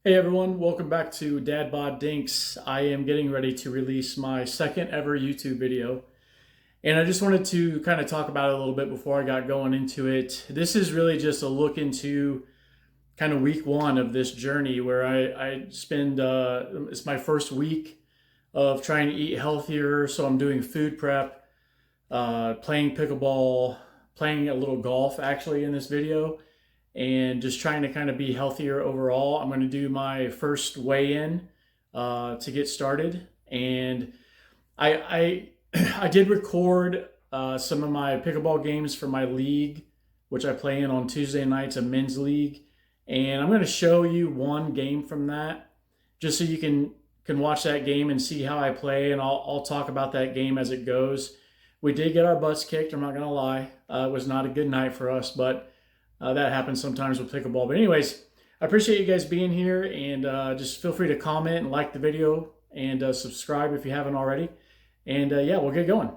Hey everyone, welcome back to DadBod Dinks. I am getting ready to release my second ever YouTube video. And I just wanted to kind of talk about it a little bit before I got going into it. This is really just a look into kind of week one of this journey where I spend, it's my first week of trying to eat healthier. So I'm doing food prep, playing pickleball, playing a little golf actually in this video, and just trying to kind of be healthier overall. I'm going to do my first weigh-in to get started, and I I did record some of my pickleball games for my league, which I play in on Tuesday nights, a men's league, and I'm going to show you one game from that, just so you can watch that game and see how I play, and I'll talk about that game as it goes. We did get our butts kicked. I'm not going to lie. It was not a good night for us, but that happens sometimes with pickleball. But anyways, I appreciate you guys being here, and just feel free to comment and like the video, and subscribe if you haven't already. And yeah, we'll get going.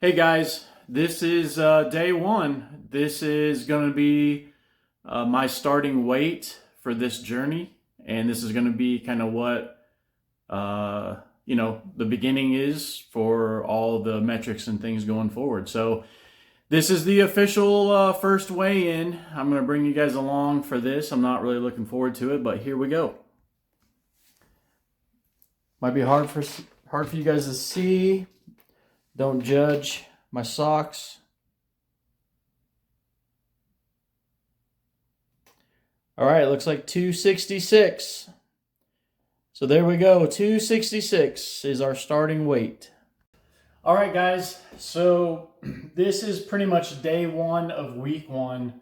Hey guys, this is day one. This is going to be my starting weight for this journey. And this is going to be kind of what, the beginning is for all the metrics and things going forward. So this is the official first weigh-in. I'm going to bring you guys along for this. I'm not really looking forward to it, but here we go. Might be hard for you guys to see. Don't judge my socks. All right, looks like 266. So there we go. 266 is our starting weight. All right, guys, so this is pretty much day one of week one,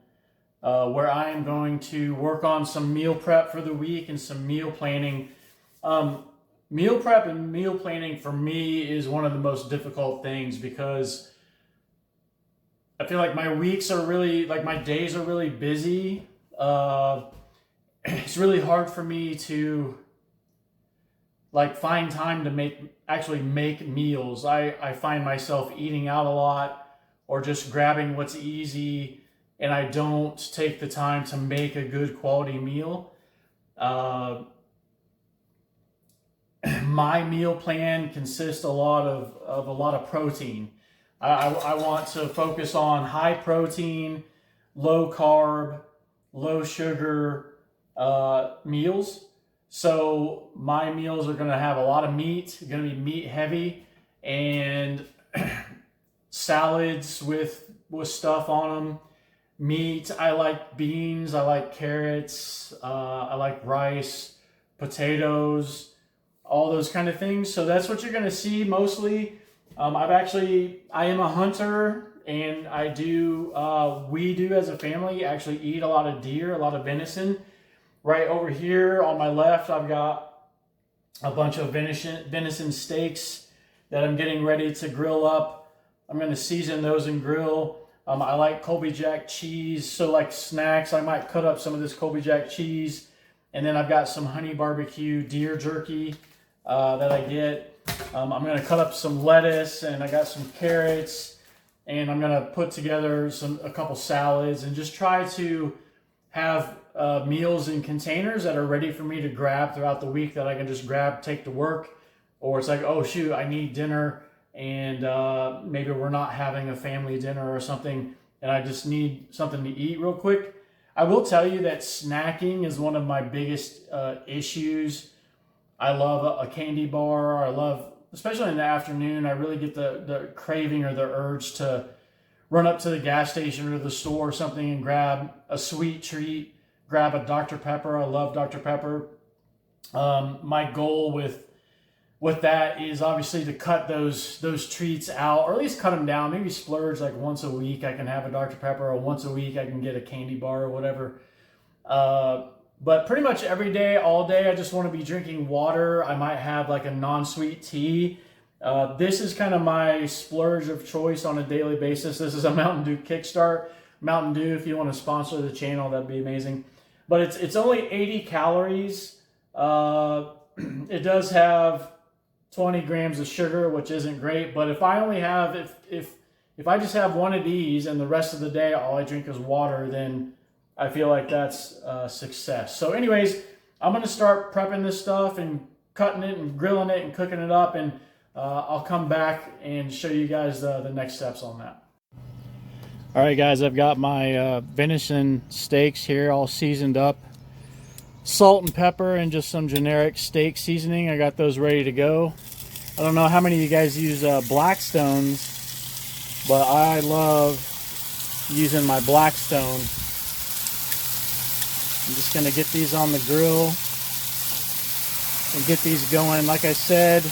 where I am going to work on some meal prep for the week and some meal planning. Meal prep and meal planning for me is one of the most difficult things, because I feel like my weeks are really, like my days are really busy. It's really hard for me to find time to actually make meals. I find myself eating out a lot or just grabbing what's easy, and I don't take the time to make a good quality meal. My meal plan consists a lot of protein. I want to focus on high protein, low carb, low sugar meals. So my meals are going to have a lot of meat, going to be meat heavy, and salads with stuff on them. Meat, I like beans, I like carrots, I like rice, potatoes, all those kind of things. So that's what you're going to see mostly. I am a hunter, and we do as a family actually eat a lot of deer, a lot of venison. Right over here on my left, I've got a bunch of venison steaks that I'm getting ready to grill up. I'm going to season those and grill. I like Colby Jack cheese, so like snacks, I might cut up some of this Colby Jack cheese. And then I've got some honey barbecue deer jerky that I get. I'm going to cut up some lettuce, and I got some carrots, and I'm going to put together a couple salads, and just try to have meals in containers that are ready for me to grab throughout the week, that I can just grab, take to work. Or it's like, oh shoot, I need dinner, and maybe we're not having a family dinner or something, and I just need something to eat real quick. I will tell you that snacking is one of my biggest issues. I love a candy bar. I love, especially in the afternoon, I really get the craving or the urge to run up to the gas station or the store or something and grab a sweet treat, grab a Dr. Pepper. I love Dr. Pepper. My goal with that is obviously to cut those treats out, or at least cut them down. Maybe splurge like once a week I can have a Dr. Pepper, or once a week I can get a candy bar or whatever. But pretty much every day, all day, I just want to be drinking water. I might have like a non-sweet tea. This is kind of my splurge of choice on a daily basis. This is a Mountain Dew Kickstart. Mountain Dew, if you want to sponsor the channel, that'd be amazing. But it's only 80 calories. It does have 20 grams of sugar, which isn't great. But if I only have, if I just have one of these and the rest of the day all I drink is water, then I feel like that's success. So anyways, I'm going to start prepping this stuff and cutting it and grilling it and cooking it up, and I'll come back and show you guys the next steps on that. All right, guys, I've got my venison steaks here all seasoned up. Salt and pepper and just some generic steak seasoning. I got those ready to go. I don't know how many of you guys use Blackstones, but I love using my Blackstone. I'm just going to get these on the grill and get these going. Like I said,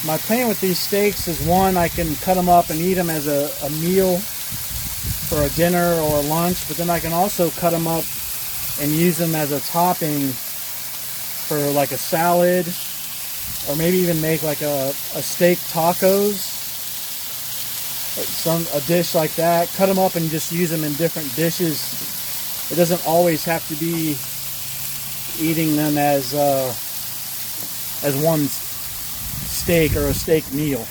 my plan with these steaks is, one, I can cut them up and eat them as a meal for a dinner or a lunch, but then I can also cut them up and use them as a topping for like a salad, or maybe even make like a steak tacos, a dish like that. Cut them up and just use them in different dishes. It doesn't always have to be eating them as one steak or a steak meal.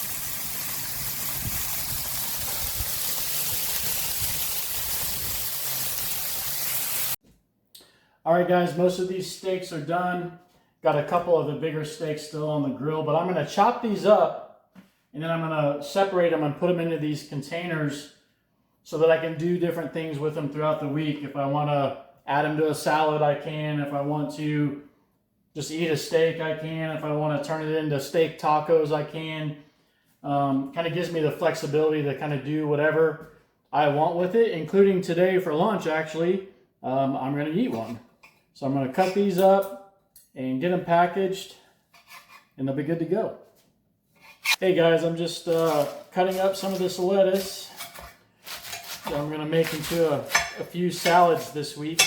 All right, guys, most of these steaks are done. Got a couple of the bigger steaks still on the grill, but I'm going to chop these up, and then I'm going to separate them and put them into these containers so that I can do different things with them throughout the week. If I want to add them to a salad, I can. If I want to just eat a steak, I can. If I want to turn it into steak tacos, I can. Kind of gives me the flexibility to kind of do whatever I want with it, including today for lunch, actually. I'm going to eat one. So I'm going to cut these up and get them packaged, and they'll be good to go. Hey guys, I'm just cutting up some of this lettuce that I'm going to make into a few salads this week.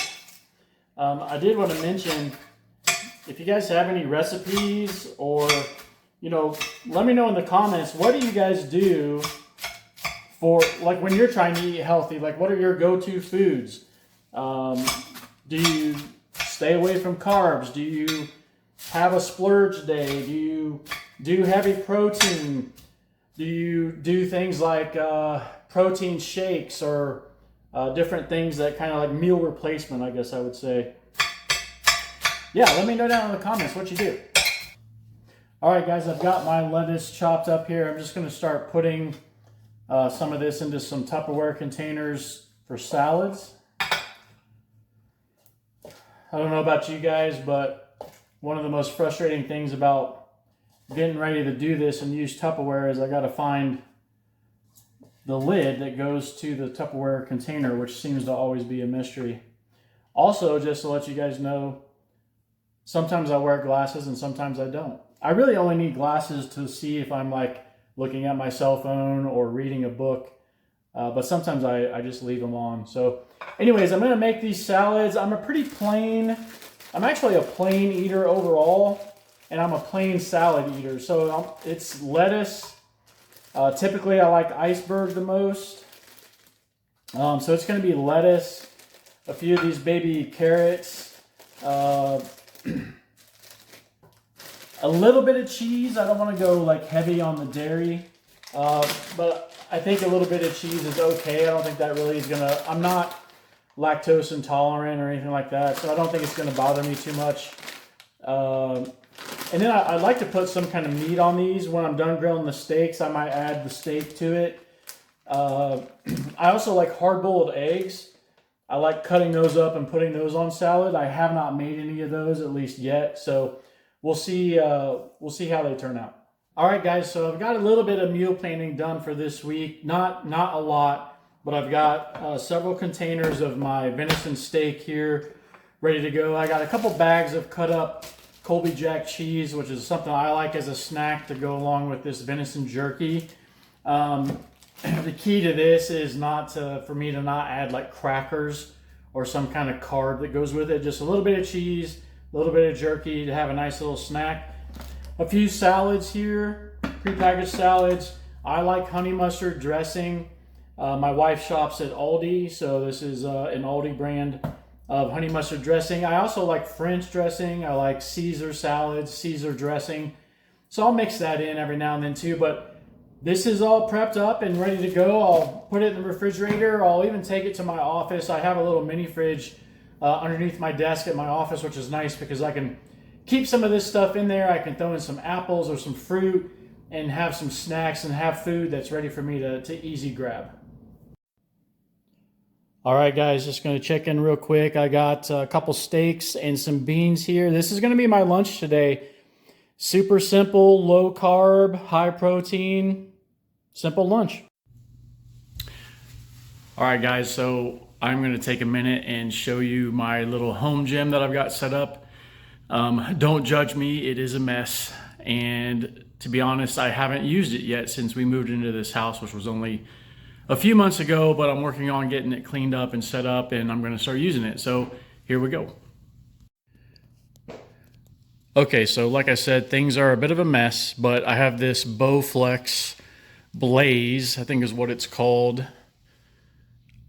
I did want to mention, if you guys have any recipes, or, you know, let me know in the comments, what do you guys do for, like, when you're trying to eat healthy? Like, what are your go-to foods? Do you stay away from carbs? Do you have a splurge day? Do you do heavy protein? Do you do things like protein shakes, or different things that kind of like meal replacement, I guess I would say. Yeah, let me know down in the comments what you do. All right, guys, I've got my lettuce chopped up here. I'm just going to start putting some of this into some Tupperware containers for salads. I don't know about you guys, but one of the most frustrating things about getting ready to do this and use Tupperware is I got to find the lid that goes to the Tupperware container, which seems to always be a mystery. Also, just to let you guys know, sometimes I wear glasses and sometimes I don't. I really only need glasses to see if I'm like looking at my cell phone or reading a book. But sometimes I just leave them on. So anyways, I'm going to make these salads. I'm actually a plain eater overall, and I'm a plain salad eater. So it's lettuce. Typically I like iceberg the most. So it's going to be lettuce, a few of these baby carrots, a little bit of cheese. I don't want to go like heavy on the dairy, but I think a little bit of cheese is okay. I don't think that really is gonna, I'm not lactose intolerant or anything like that, so I don't think it's gonna bother me too much. And then I like to put some kind of meat on these. When I'm done grilling the steaks, I might add the steak to it. I also like hard-boiled eggs. I like cutting those up and putting those on salad. I have not made any of those, at least yet, so we'll see how they turn out. All right, guys, so I've got a little bit of meal planning done for this week. Not a lot, but I've got several containers of my venison steak here ready to go. I got a couple bags of cut up Colby Jack cheese, which is something I like as a snack to go along with this venison jerky. The key to this is for me to not add like crackers or some kind of carb that goes with it. Just a little bit of cheese, a little bit of jerky to have a nice little snack. A few salads here, prepackaged salads. I like honey mustard dressing. My wife shops at Aldi, so this is an Aldi brand of honey mustard dressing. I also like French dressing. I like Caesar salads, Caesar dressing. So I'll mix that in every now and then too, but this is all prepped up and ready to go. I'll put it in the refrigerator. I'll even take it to my office. I have a little mini fridge underneath my desk at my office, which is nice because I can keep some of this stuff in there. I can throw in some apples or some fruit and have some snacks and have food that's ready for me to easy grab. All right, guys, just going to check in real quick. I got a couple steaks and some beans here. This is going to be my lunch today. Super simple, low carb, high protein, simple lunch. All right, guys, so I'm going to take a minute and show you my little home gym that I've got set up. Don't judge me, it is a mess. And to be honest, I haven't used it yet since we moved into this house, which was only a few months ago, but I'm working on getting it cleaned up and set up, and I'm gonna start using it. So here we go. Okay, so like I said, things are a bit of a mess, but I have this Bowflex Blaze, I think is what it's called.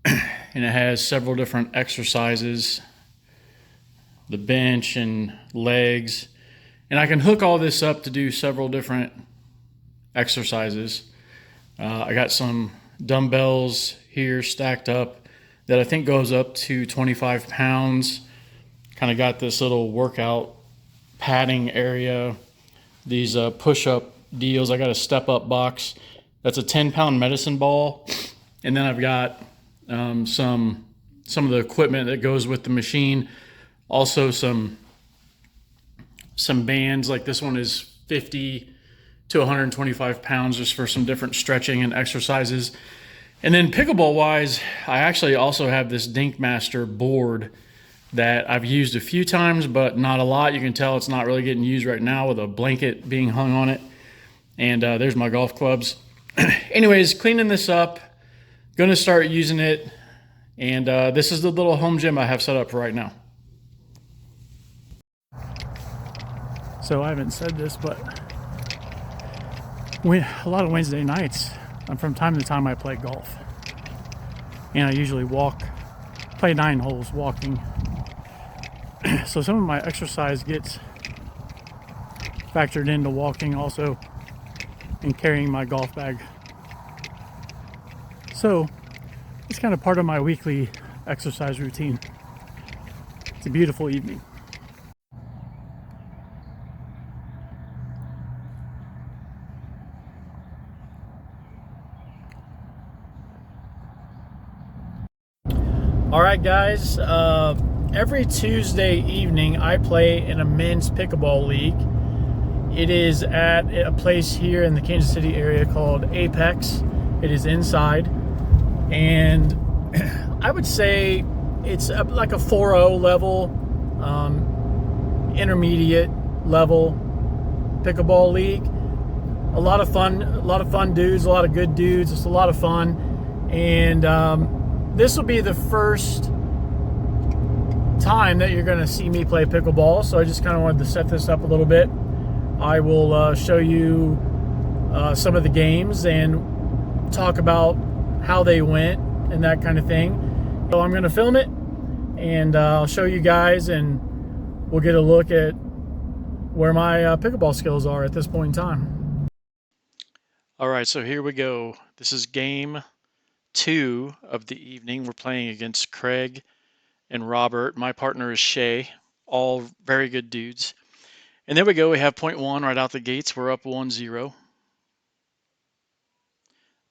And it has several different exercises, the bench and legs. And I can hook all this up to do several different exercises. I got some dumbbells here stacked up that I think goes up to 25 pounds. Kind of got this little workout padding area. These push-up deals. I got a step-up box. That's a 10-pound medicine ball. And then I've got some of the equipment that goes with the machine. Also some bands, like this one is 50 to 125 pounds just for some different stretching and exercises. And then pickleball wise, I actually also have this Dinkmaster board that I've used a few times, but not a lot. You can tell it's not really getting used right now with a blanket being hung on it. And there's my golf clubs. Anyways, cleaning this up, gonna start using it. And this is the little home gym I have set up for right now. So I haven't said this, but a lot of Wednesday nights, from time to time I play golf. And I usually play 9 holes walking. So some of my exercise gets factored into walking also, and carrying my golf bag. So it's kind of part of my weekly exercise routine. It's a beautiful evening. All right, guys, every Tuesday evening I play in a men's pickleball league. It is at a place here in the Kansas City area called Apex. It is inside, and I would say it's like a 4.0 level, intermediate level pickleball league. A lot of fun dudes, a lot of good dudes. It's a lot of fun, and this will be the first time that you're going to see me play pickleball, so I just kind of wanted to set this up a little bit. I will show you some of the games and talk about how they went and that kind of thing. So I'm going to film it, and I'll show you guys, and we'll get a look at where my pickleball skills are at this point in time. All right, so here we go. This is game 2 of the evening. We're playing against Craig and Robert. My partner is Shay. All very good dudes. And there we go. We have point 1 right out the gates. We're up 1-0.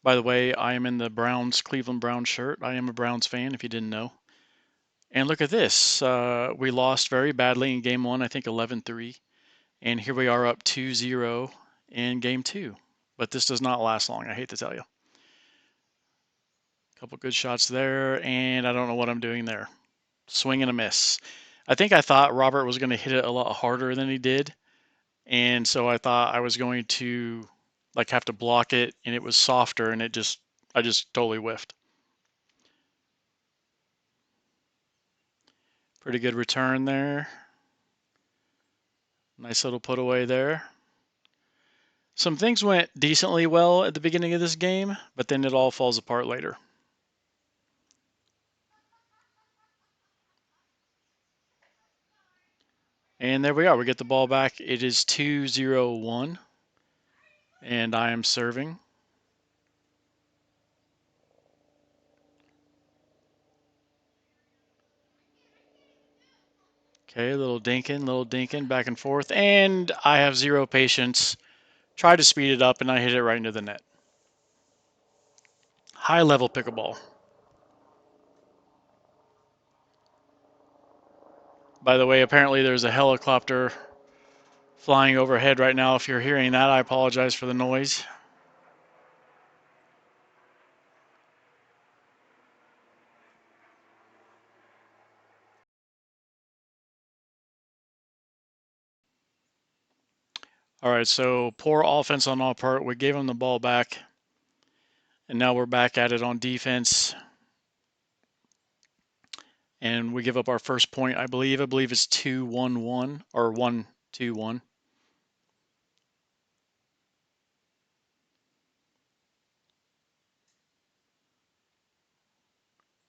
By the way, I am in the Cleveland Browns shirt. I am a Browns fan, if you didn't know. And look at this. We lost very badly in game 1, I think 11-3. And here we are up 2-0 in game 2. But this does not last long, I hate to tell you. Couple good shots there, and I don't know what I'm doing there. Swing and a miss. I think I thought Robert was going to hit it a lot harder than he did, and so I thought I was going to have to block it, and it was softer, and I just totally whiffed. Pretty good return there. Nice little put away there. Some things went decently well at the beginning of this game, but then it all falls apart later. And there we are. We get the ball back. It is 2-0-1. And I am serving. Okay, little dinking, back and forth. And I have zero patience. Try to speed it up, and I hit it right into the net. High level pickleball. By the way, apparently there's a helicopter flying overhead right now. If you're hearing that, I apologize for the noise. All right, so poor offense on our part. We gave them the ball back, and now we're back at it on defense. And we give up our first point, I believe. I believe it's 2-1-1 or 1-2-1.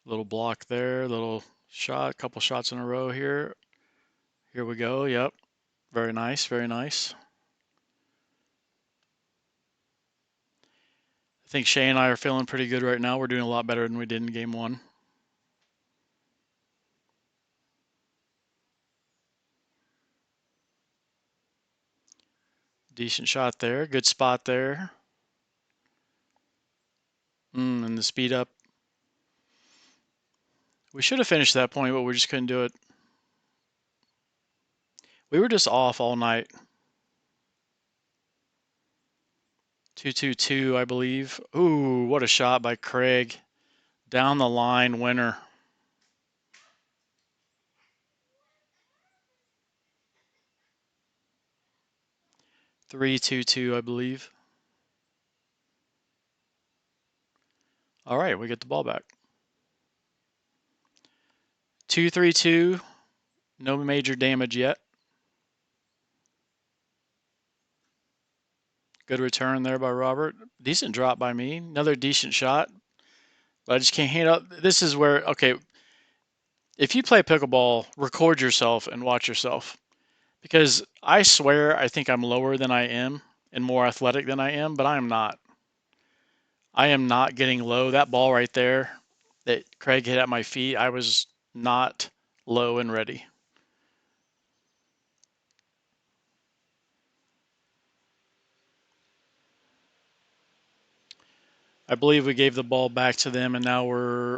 Little block there, little shot, couple shots in a row here. Here we go. Yep. Very nice, very nice. I think Shay and I are feeling pretty good right now. We're doing a lot better than we did in game one. Decent shot there. Good spot there. And the speed up. We should have finished that point, but we just couldn't do it. We were just off all night. 2-2-2, I believe. Ooh, what a shot by Craig. Down the line, winner. Three, 2-2, I believe. All right, we get the ball back. 2-3-2. No major damage yet. Good return there by Robert. Decent drop by me. Another decent shot. But I just can't hang up. This is where, okay, if you play pickleball, record yourself and watch yourself. Because I swear I think I'm lower than I am and more athletic than I am, but I am not. I am not getting low. That ball right there that Craig hit at my feet, I was not low and ready. I believe we gave the ball back to them, and now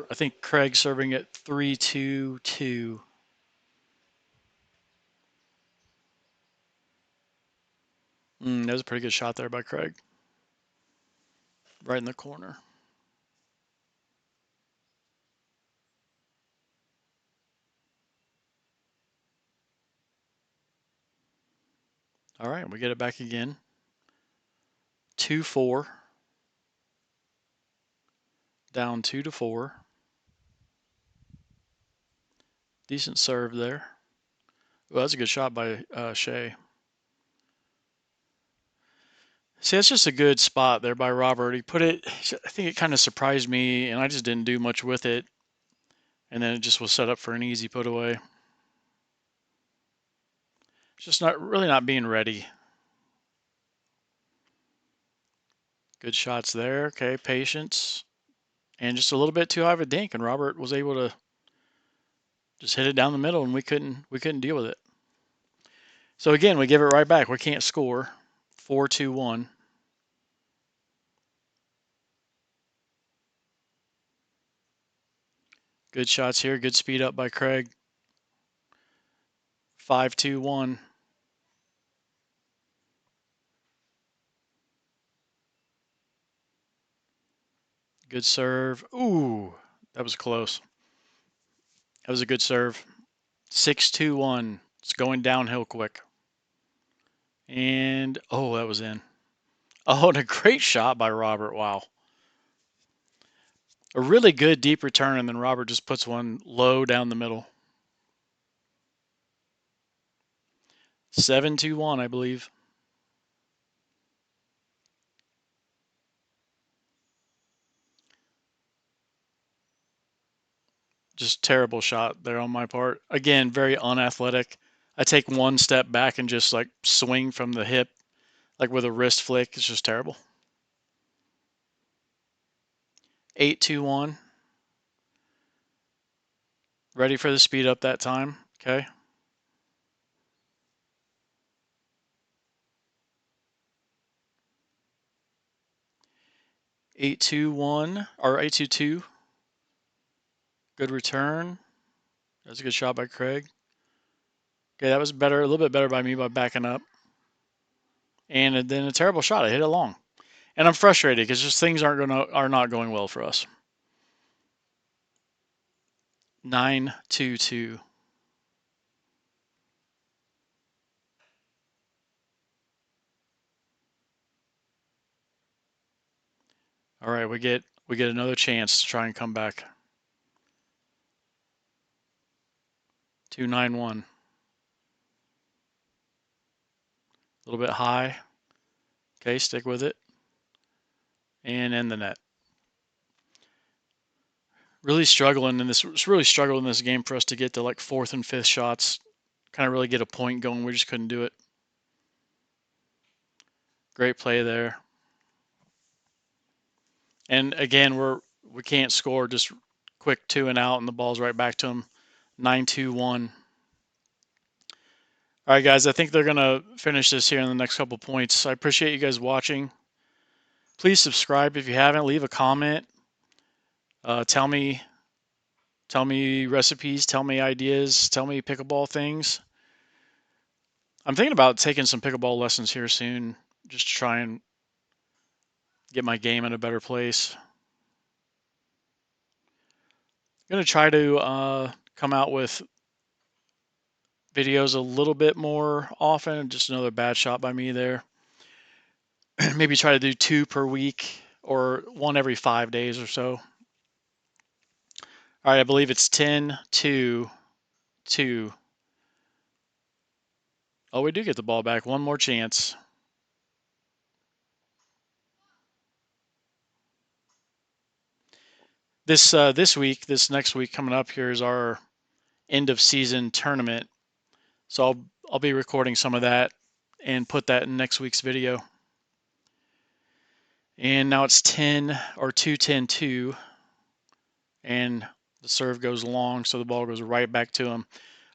I think Craig's serving at 3-2-2. That was a pretty good shot there by Craig. Right in the corner. All right, we get it back again. 2-4. Down 2-4. Decent serve there. Well, that's a good shot by Shay. See, that's just a good spot there by Robert. He put it, I think it kind of surprised me, and I just didn't do much with it. And then it just was set up for an easy put away. Just not being ready. Good shots there. Okay, patience. And just a little bit too high of a dink, and Robert was able to just hit it down the middle, and we couldn't deal with it. So again, we give it right back. We can't score. 4-2-1. Good shots here. Good speed up by Craig. 5-2-1. Good serve. Ooh, that was close. That was a good serve. 6-2-1. It's going downhill quick. And, oh, that was in. Oh, and a great shot by Robert. Wow. A really good deep return, and then Robert just puts one low down the middle. 7-2-1, I believe. Just terrible shot there on my part. Again, very unathletic. I take one step back and just like swing from the hip, like with a wrist flick. It's just terrible. 8-2-1. Ready for the speed up that time. Okay. 8-2-1 or 8-2-2. Good return. That's a good shot by Craig. Okay, that was better, a little bit better by me by backing up. And then a terrible shot. I hit it long. And I'm frustrated because just things are not going well for us. 9-2-2. All right, we get another chance to try and come back. 2-9-1. A little bit high. Okay, stick with it. And in the net. Really struggling in this. It's really struggled in this game for us to get to like fourth and fifth shots. Kind of really get a point going. We just couldn't do it. Great play there. And again, we can't score. Just quick 2 and out, and the ball's right back to them. 9-2-1. All right, guys. I think they're gonna finish this here in the next couple points. I appreciate you guys watching. Please subscribe if you haven't. Leave a comment. Tell me recipes. Tell me ideas. Tell me pickleball things. I'm thinking about taking some pickleball lessons here soon, just to try and get my game in a better place. I'm gonna try to come out with videos a little bit more often. Just another bad shot by me there. Maybe try to do 2 per week or 1 every 5 days or so. All right, I believe it's 10-2-2. Oh, we do get the ball back. One more chance. This next week coming up here is our end of season tournament. So I'll be recording some of that and put that in next week's video. And now it's 10 or 2-10-2, and the serve goes long, so the ball goes right back to him.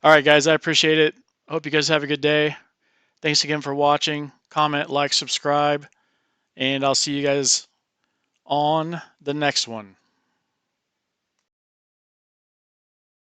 All right, guys, I appreciate it. Hope you guys have a good day. Thanks again for watching. Comment, like, subscribe, and I'll see you guys on the next one.